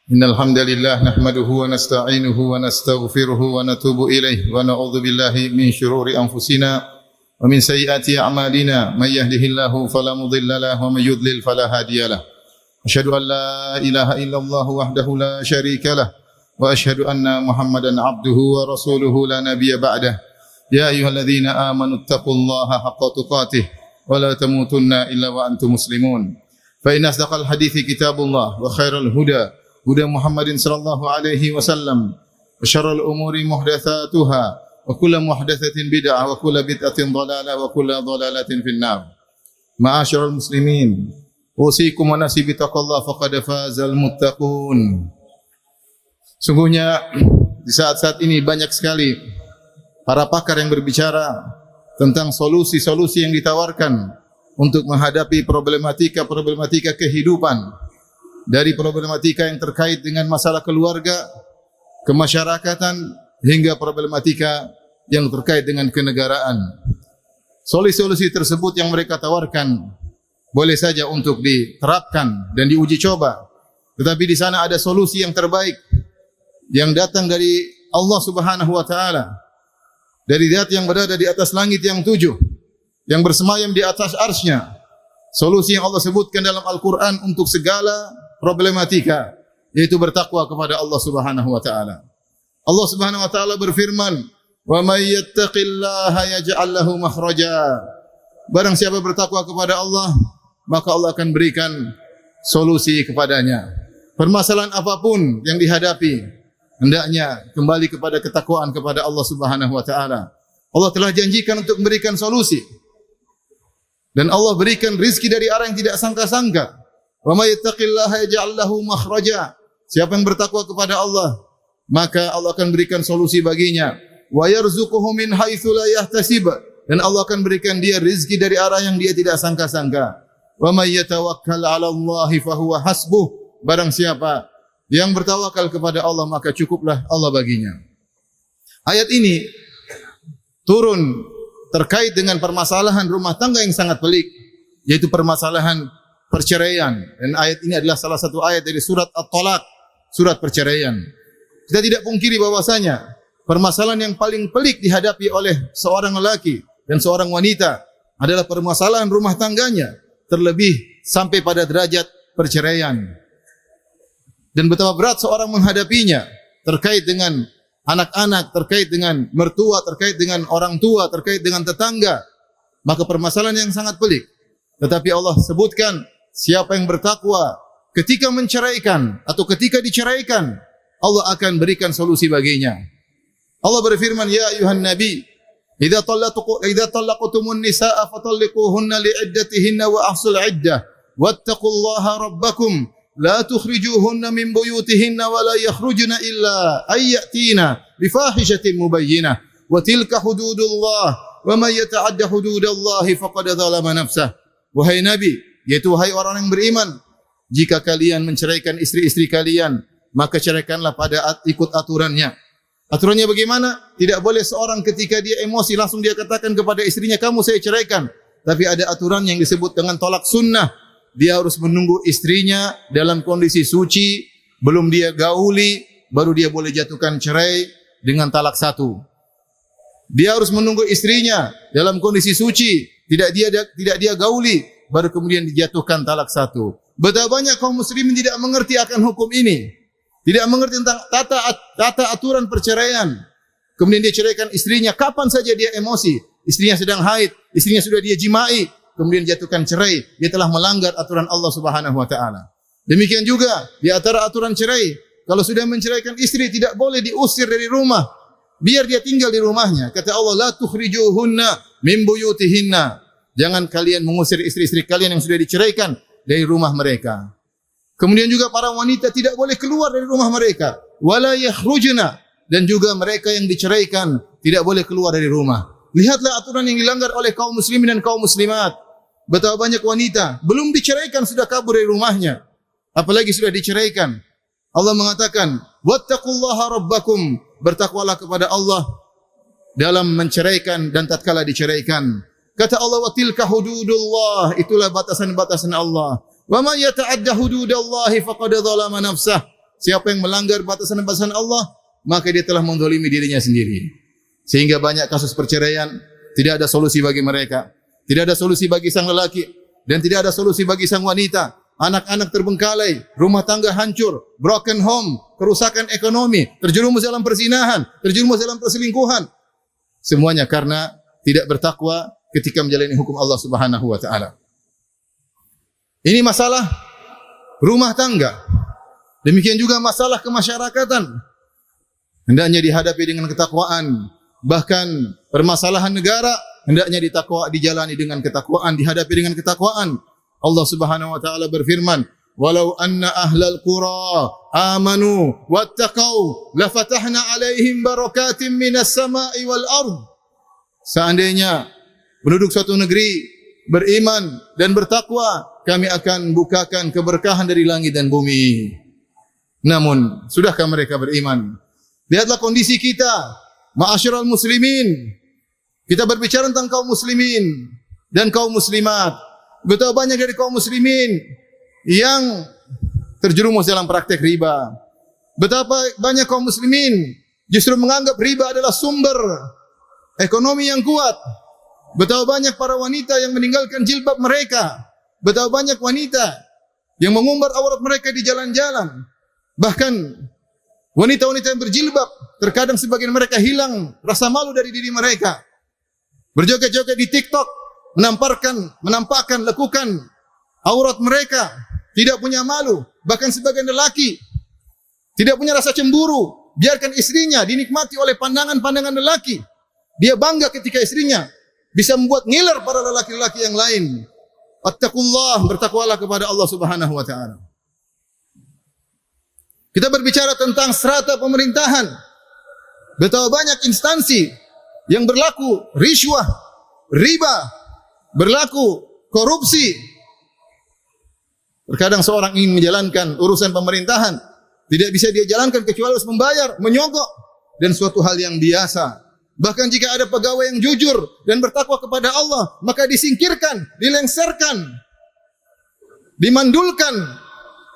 Innal hamdalillah nahmaduhu wa nasta'inuhu wa nastaghfiruhu wa natubu ilayh wa na'udzu billahi min shururi anfusina wa min sayyiati a'malina may yahdihillahu fala mudilla lahu wa may yudlil fala hadiyalah. Asyhadu an la ilaha illallah wahdahu la syarika lah wa asyhadu anna Muhammadan abduhu wa rasuluhu la nabiyya ba'dah. Ya ayyuhalladzina amanu taqullaha haqqa tuqatih wa la tamutunna illa wa antum muslimun. Fa inna asdaqal hadithi kitabullah wa khairal huda huda Muhammadin sallallahu alaihi wasallam wa syarrul umuri muhdatsatuha wa kullu muhdatsatin bid'ah wa kullu bid'atin dhalalah wa kullu dhalalatin finnar. Ma'asyiral muslimin, usikum wa nafsi bi taqwallah faqad fazal muttaqun. Sungguhnya di saat-saat ini banyak sekali para pakar yang berbicara tentang solusi-solusi yang ditawarkan untuk menghadapi problematika kehidupan. Dari problematika yang terkait dengan masalah keluarga, kemasyarakatan, hingga problematika yang terkait dengan kenegaraan. Solusi-solusi tersebut yang mereka tawarkan boleh saja untuk diterapkan dan diuji coba. Tetapi di sana ada solusi yang terbaik yang datang dari Allah Subhanahu wa taala, dari Zat yang berada di atas langit yang tujuh, yang bersemayam di atas arsy-Nya. Solusi yang Allah sebutkan dalam Al-Quran untuk segala problematika, yaitu bertakwa kepada Allah Subhanahu wa taala. Allah Subhanahu wa taala berfirman, "Wa may yattaqillaha yaj'al lahu makhraja." Barang siapa bertakwa kepada Allah, maka Allah akan berikan solusi kepadanya. Permasalahan apapun yang dihadapi, hendaknya kembali kepada ketakwaan kepada Allah Subhanahu wa taala. Allah telah janjikan untuk memberikan solusi. Dan Allah berikan rizki dari arah yang tidak sangka-sangka. Wa may yattaqillaha yaj'al lahu makhraja. Siapa yang bertakwa kepada Allah, maka Allah akan berikan solusi baginya. Wa yarzuquhu min haitsu la yahtasib. Dan Allah akan berikan dia rezeki dari arah yang dia tidak sangka-sangka. Wa may yatawakkal 'ala Allah fa huwa hasbuh. Barang siapa yang bertawakal kepada Allah, maka cukuplah Allah baginya. Ayat ini turun terkait dengan permasalahan rumah tangga yang sangat pelik, yaitu permasalahan perceraian. Dan ayat ini adalah salah satu ayat dari surat At-Talaq, surat perceraian. Kita tidak pungkiri bahwasanya permasalahan yang paling pelik dihadapi oleh seorang lelaki dan seorang wanita adalah permasalahan rumah tangganya, terlebih sampai pada derajat perceraian. Dan betapa berat seorang menghadapinya terkait dengan anak-anak, terkait dengan mertua, terkait dengan orang tua, terkait dengan tetangga. Maka permasalahan yang sangat pelik. Tetapi Allah sebutkan, siapa yang bertakwa ketika menceraikan atau ketika diceraikan, Allah akan berikan solusi baginya. Allah berfirman, "Ya ayuhan nabi, idza talaqtumun nisaa fatalliquhunna li'iddatihinna wa ahsul 'iddah wattaqullaha rabbakum la tukhrijuhunna min buyutihinna wa la yakhrujna illa ayyatina bifahishatin mubayyinah wa tilka hududullah wa man yata'adda hududallahi faqad zalama nafsah." Wahai Nabi, yaitu wahai orang yang beriman, jika kalian menceraikan istri-istri kalian, maka ceraikanlah pada ikut aturannya. Aturannya bagaimana? Tidak boleh seorang ketika dia emosi langsung dia katakan kepada istrinya, "Kamu saya ceraikan." Tapi ada aturan yang disebut dengan tolak sunnah. Dia harus menunggu istrinya dalam kondisi suci, belum dia gauli, baru dia boleh jatuhkan cerai dengan talak satu. Dia harus menunggu istrinya dalam kondisi suci, tidak dia gauli, baru kemudian dijatuhkan talak satu. Betapa banyak kaum muslimin tidak mengerti akan hukum ini, tidak mengerti tentang tata aturan perceraian. Kemudian dia ceraikan istrinya kapan saja dia emosi, istrinya sedang haid, istrinya sudah dia jimai, kemudian jatuhkan cerai, dia telah melanggar aturan Allah Subhanahu wa taala. Demikian juga di antara aturan cerai, kalau sudah menceraikan istri tidak boleh diusir dari rumah, biar dia tinggal di rumahnya. Kata Allah, "La tukhrijuhunna min buyutihinna." Jangan kalian mengusir istri-istri kalian yang sudah diceraikan dari rumah mereka. Kemudian juga para wanita tidak boleh keluar dari rumah mereka. Wala yakhrujna, dan juga mereka yang diceraikan tidak boleh keluar dari rumah. Lihatlah aturan yang dilanggar oleh kaum muslimin dan kaum muslimat. Betapa banyak wanita belum diceraikan sudah kabur dari rumahnya, apalagi sudah diceraikan. Allah mengatakan, "Wattaqullaha rabbakum." Bertakwalah kepada Allah dalam menceraikan dan tatkala diceraikan. Kata Allah, "Wa tilka hududullah." Itulah batasan-batasan Allah. "Wa man yata'adda hududallahi faqad zalama nafsah." siapa yang melanggar batasan-batasan Allah, maka dia telah menzalimi dirinya sendiri. Sehingga banyak kasus perceraian, tidak ada solusi bagi mereka. Tidak ada solusi bagi sang lelaki dan tidak ada solusi bagi sang wanita. Anak-anak terbengkalai, rumah tangga hancur, broken home, kerusakan ekonomi, terjerumus dalam perzinahan, terjerumus dalam perselingkuhan. Semuanya karena tidak bertakwa ketika menjalani hukum Allah Subhanahu wa taala. Ini masalah rumah tangga. Demikian juga masalah kemasyarakatan. Hendaknya dihadapi dengan ketakwaan. Bahkan permasalahan negara hendaknya dijalani dengan ketakwaan, dihadapi dengan ketakwaan. Allah Subhanahu wa taala berfirman, "Walau anna ahlal qura amanu wattaqau lafatahna 'alaihim barakatim minas sama'i wal ard." Seandainya penduduk suatu negeri beriman dan bertakwa, kami akan bukakan keberkahan dari langit dan bumi. Namun, sudahkah mereka beriman? Lihatlah kondisi kita, ma'asyiral muslimin. Kita berbicara tentang kaum muslimin dan kaum muslimat. Betapa banyak dari kaum muslimin yang terjerumus dalam praktek riba. Betapa banyak kaum muslimin justru menganggap riba adalah sumber ekonomi yang kuat. Betapa banyak para wanita yang meninggalkan jilbab mereka. Betapa banyak wanita yang mengumbar aurat mereka di jalan-jalan. Bahkan wanita-wanita yang berjilbab, terkadang sebagian mereka hilang rasa malu dari diri mereka. Berjoget-joget di TikTok, menampakkan lekukan aurat mereka, tidak punya malu. Bahkan sebagian lelaki tidak punya rasa cemburu, biarkan istrinya dinikmati oleh pandangan-pandangan lelaki. Dia bangga ketika istrinya bisa membuat ngiler para lelaki-lelaki yang lain. Attaqullah, bertakwalah kepada Allah Subhanahu wa taala. Kita berbicara tentang strata pemerintahan. Betapa banyak instansi yang berlaku riswah, riba, berlaku korupsi. Terkadang seorang ingin menjalankan urusan pemerintahan, tidak bisa dia jalankan kecuali harus membayar, menyogok, dan suatu hal yang biasa. Bahkan jika ada pegawai yang jujur dan bertakwa kepada Allah, maka disingkirkan, dilengserkan, dimandulkan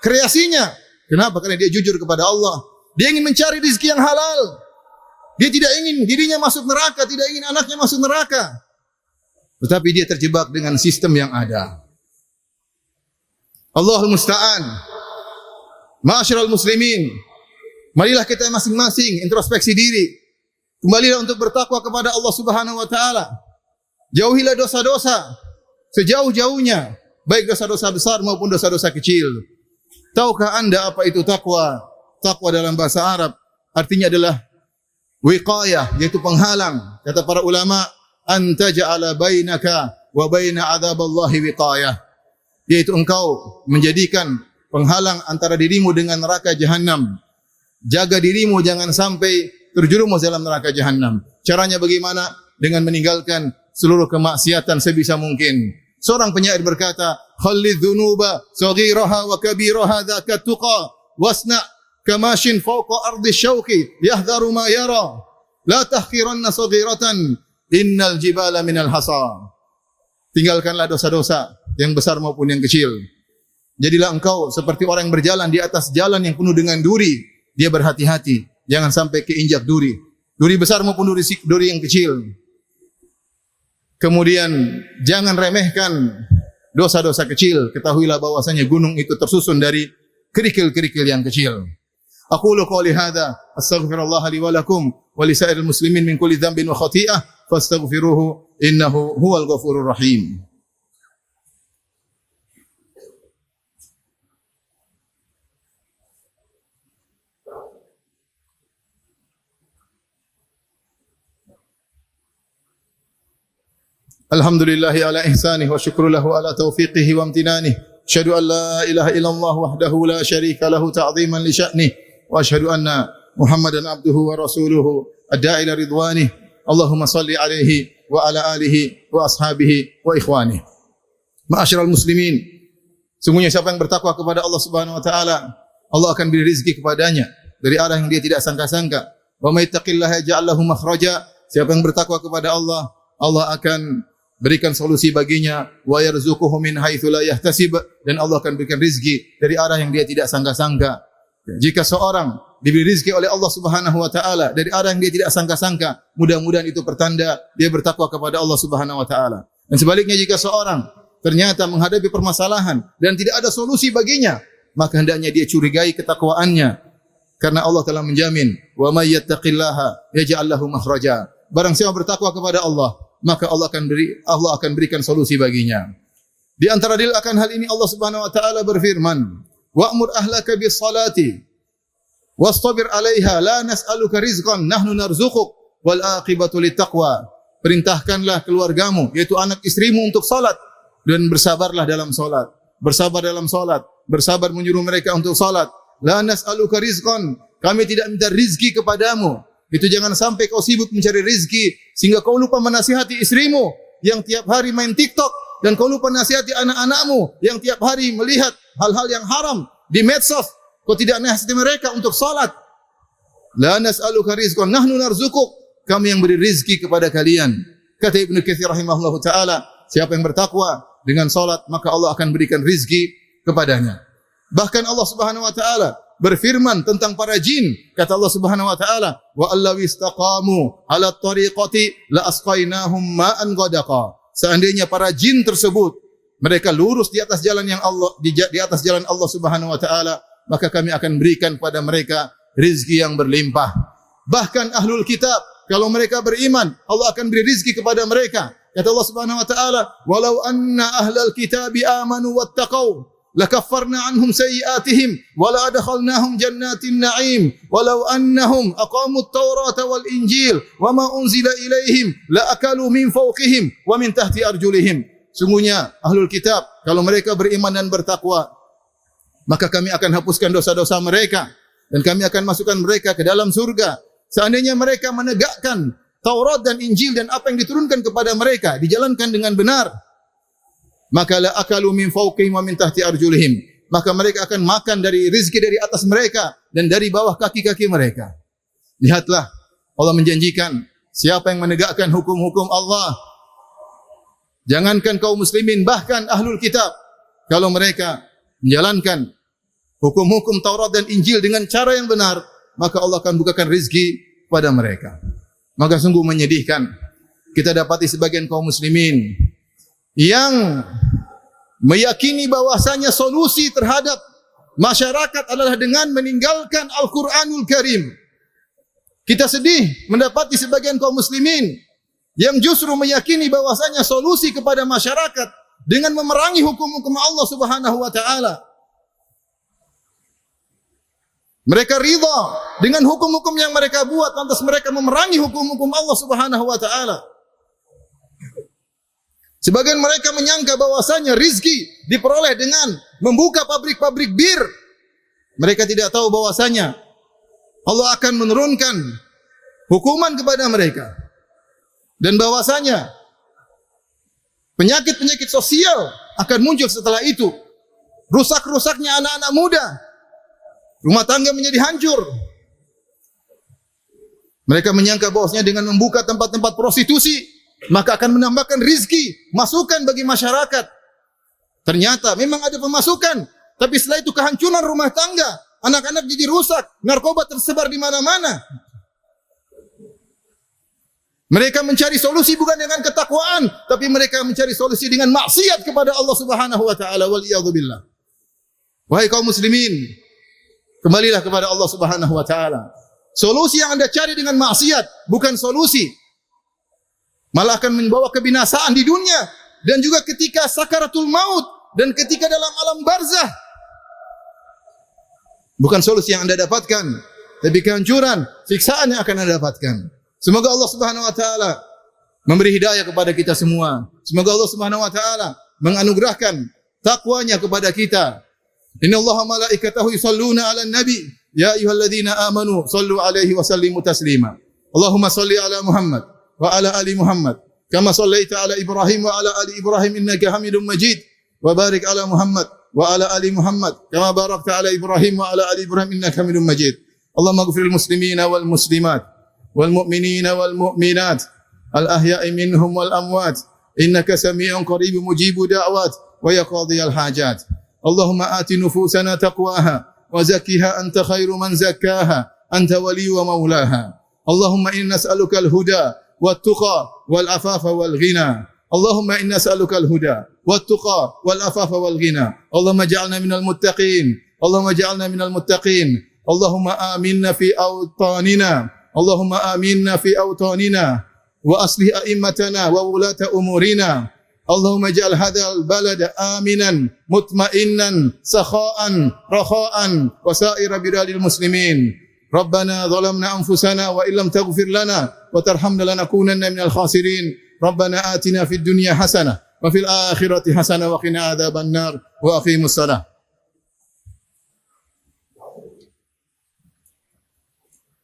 kreasinya. Kenapa? Karena dia jujur kepada Allah. Dia ingin mencari rezeki yang halal. Dia tidak ingin dirinya masuk neraka, tidak ingin anaknya masuk neraka. Tetapi dia terjebak dengan sistem yang ada. Allahul musta'an. Ma'asyiral muslimin, marilah kita masing-masing introspeksi diri. Kembalilah untuk bertakwa kepada Allah Subhanahu wa taala. Jauhilah dosa-dosa sejauh-jauhnya, baik dosa-dosa besar maupun dosa-dosa kecil. Tahukah Anda apa itu takwa? Takwa dalam bahasa Arab artinya adalah wiqayah, yaitu penghalang. Kata para ulama, anta ja'ala bainaka wa baina adzaballahi wiqayah, yaitu engkau menjadikan penghalang antara dirimu dengan neraka jahanam. Jaga dirimu jangan sampai terjerumus dalam neraka jahanam. Caranya bagaimana? Dengan meninggalkan seluruh kemaksiatan sebisa mungkin. Seorang penyair berkata, "Khallidz dzunuba saghiraha wa kabiraha dzaka tuqa wasna kamashin fawqa ardi syauqi yahdharu ma yara la tahqiranna saghiratan innal jibala minal hasa." Tinggalkanlah dosa-dosa yang besar maupun yang kecil. Jadilah engkau seperti orang yang berjalan di atas jalan yang penuh dengan duri. Dia berhati-hati, jangan sampai keinjak duri. Duri besar maupun duri yang kecil. Kemudian jangan remehkan dosa-dosa kecil. Ketahuilah bahwasanya gunung itu tersusun dari kerikil-kerikil yang kecil. Aqulu qouli hadza astaghfirullah li wa lakum wa li sa'iril muslimin min kulli dhanbin wa khati'ah fastaghfiruhu innahu huwal ghafurur rahim. Alhamdulillahi ala ihsanih wa syukru lahu ala taufiqihi wa amtinanih. Asyhadu an la ilaha illallah wahdahu la syarika lahu ta'ziman li sya'nih. Wa asyhadu anna Muhammadan abduhu wa rasuluhu ad-da'i ila ridwanih. Allahumma salli alaihi wa ala alihi wa ashabihi wa ikhwanih. Ma'asyiral muslimin, sungguhnya siapa yang bertakwa kepada Allah Subhanahu wa taala, Allah akan beri rezeki kepadanya dari arah yang dia tidak sangka-sangka. Wa may yattaqillaha yaj'al lahu makhraja. Siapa yang bertakwa kepada Allah, Allah akan berikan solusi baginya. Wa yarzuquhu min haitsu la yahtasib, dan Allah akan berikan rezeki dari arah yang dia tidak sangka-sangka. Jika seorang diberi rezeki oleh Allah Subhanahu wa taala dari arah yang dia tidak sangka-sangka, mudah-mudahan itu pertanda dia bertakwa kepada Allah Subhanahu wa taala. Dan sebaliknya jika seorang ternyata menghadapi permasalahan dan tidak ada solusi baginya, maka hendaknya dia curigai ketakwaannya. Karena Allah telah menjamin, "Wa may yattaqillaha yaj'al lahu makhraja." Barang siapa bertakwa kepada Allah, maka Allah akan berikan solusi baginya. Di antara dalil akan hal ini Allah Subhanahu wa taala berfirman, "Wa'mur ahlaka bis-salati wastabir 'alaiha la nas'aluka rizqan nahnu narzuquk wal 'aqibatu lit-taqwa." Perintahkanlah keluargamu, yaitu anak istrimu untuk salat dan bersabarlah dalam salat. Bersabar dalam salat, bersabar menyuruh mereka untuk salat. La nas'aluka rizqan, kami tidak minta rizki kepadamu. Itu jangan sampai kau sibuk mencari rizki sehingga kau lupa menasihati istrimu yang tiap hari main TikTok, dan kau lupa nasihati anak-anakmu yang tiap hari melihat hal-hal yang haram di medsos. Kau tidak nasihati mereka untuk salat. La nas'aluka rizqan nahnu narzuquk, kami yang beri rizki kepada kalian. Kata Ibnu Katsir rahimahullahu taala, siapa yang bertakwa dengan salat maka Allah akan berikan rizki kepadanya. Bahkan Allah Subhanahu wa taala berfirman tentang para jin, kata Allah Subhanahu wa taala, "Wa allaw istaqamu 'ala tariqati la asqainahum ma'an ghadaqa." Seandainya para jin tersebut mereka lurus di atas jalan yang Allah di atas jalan Allah Subhanahu wa taala, maka kami akan berikan kepada mereka rezeki yang berlimpah. Bahkan ahlul kitab, kalau mereka beriman, Allah akan beri rezeki kepada mereka. Kata Allah Subhanahu wa taala, "Walau anna ahlal kitabi amanu wattaqau lakaffarna anhum sayyi'atihim wa la adkhalnahum jannatin na'im walau annahum aqamut tawrata wal injil wa ma unzila ilaihim la akalu min fawqihim wa min tahti arjulihim." Sungguhnya ahlul kitab kalau mereka beriman dan bertakwa, maka kami akan hapuskan dosa-dosa mereka dan kami akan masukkan mereka ke dalam surga. Seandainya mereka menegakkan Taurat dan Injil dan apa yang diturunkan kepada mereka dijalankan dengan benar, maka la akalu min fawqihim wa min tahti arjulihim, maka mereka akan makan dari rezeki dari atas mereka dan dari bawah kaki-kaki mereka. Lihatlah, Allah menjanjikan siapa yang menegakkan hukum-hukum Allah, jangankan kaum muslimin, bahkan ahlul kitab, kalau mereka menjalankan hukum-hukum Taurat dan Injil dengan cara yang benar, maka Allah akan bukakan rezeki pada mereka. Maka sungguh menyedihkan kita dapati sebagian kaum muslimin yang meyakini bahwasanya solusi terhadap masyarakat adalah dengan meninggalkan Al-Quranul Karim. Kita sedih mendapati sebagian kaum muslimin yang justru meyakini bahwasanya solusi kepada masyarakat dengan memerangi hukum-hukum Allah Subhanahu wa taala. Mereka ridha dengan hukum-hukum yang mereka buat, lantas mereka memerangi hukum-hukum Allah Subhanahu wa taala. Sebagian mereka menyangka bahwasanya rizki diperoleh dengan membuka pabrik-pabrik bir. Mereka tidak tahu bahwasanya Allah akan menurunkan hukuman kepada mereka. Dan bahwasanya penyakit-penyakit sosial akan muncul setelah itu. Rusak-rusaknya anak-anak muda. Rumah tangga menjadi hancur. Mereka menyangka bahwasanya dengan membuka tempat-tempat prostitusi, maka akan menambahkan rizki, masukan bagi masyarakat. Ternyata memang ada pemasukan, tapi setelah itu kehancuran rumah tangga, anak-anak jadi rusak, narkoba tersebar di mana-mana. Mereka mencari solusi bukan dengan ketakwaan, tapi mereka mencari solusi dengan maksiat kepada Allah Subhanahu wa taala, wal iyadzu billah. Wahai kaum muslimin, kembalilah kepada Allah Subhanahu wa taala. Solusi yang Anda cari dengan maksiat bukan solusi, malah akan membawa kebinasaan di dunia dan juga ketika sakaratul maut dan ketika dalam alam barzah. Bukan solusi yang Anda dapatkan, tapi kehancuran, siksaan yang akan Anda dapatkan. Semoga Allah Subhanahu wa taala memberi hidayah kepada kita semua. Semoga Allah Subhanahu wa taala menganugerahkan takwanya kepada kita. Innallaha malaikatahu yusholluna 'alan nabi ya ayyuhalladzina amanu shallu 'alaihi wa sallimu taslima. Allahumma shalli 'ala Muhammad wa 'ala ali Muhammad kama shallaita 'ala Ibrahim wa 'ala ali Ibrahim innaka Hamidum Majid wa barik 'ala Muhammad wa 'ala ali Muhammad kama barakta 'ala Ibrahim wa 'ala ali Ibrahim innaka Hamidum Majid. Allahumma ighfiril muslimina wal muslimat wal mu'minina wal mu'minat al ahya'i minhum wal amwat innaka sami'un qaribun mujibud da'wat wa yaqdiyal hajat. Allahumma ati nufusana taqwaha وزكها أنت خير من زكاها أنت ولي ومولاها. اللهم إنا نسألك الهدى والتقى والعفاف والغنى. اللهم إنا نسألك الهدى والتقى والعفاف والغنى. اللهم اجعلنا من المتقين. اللهم اجعلنا من المتقين. اللهم آمنا في أوطاننا. اللهم آمنا في أوطاننا وأصلح أئمتنا وولاة أمورنا. اللهم اجعل هذا البلد آمنا مطمئنا سخاء رخاء وسائر بلاد المسلمين. ربنا ظلمنا أنفسنا وإن لم تغفر لنا وترحمنا لنكونن من الخاسرين. ربنا آتنا في الدنيا حسنة وفي الآخرة حسنة وقنا عذاب النار وأقيموا الصلاة.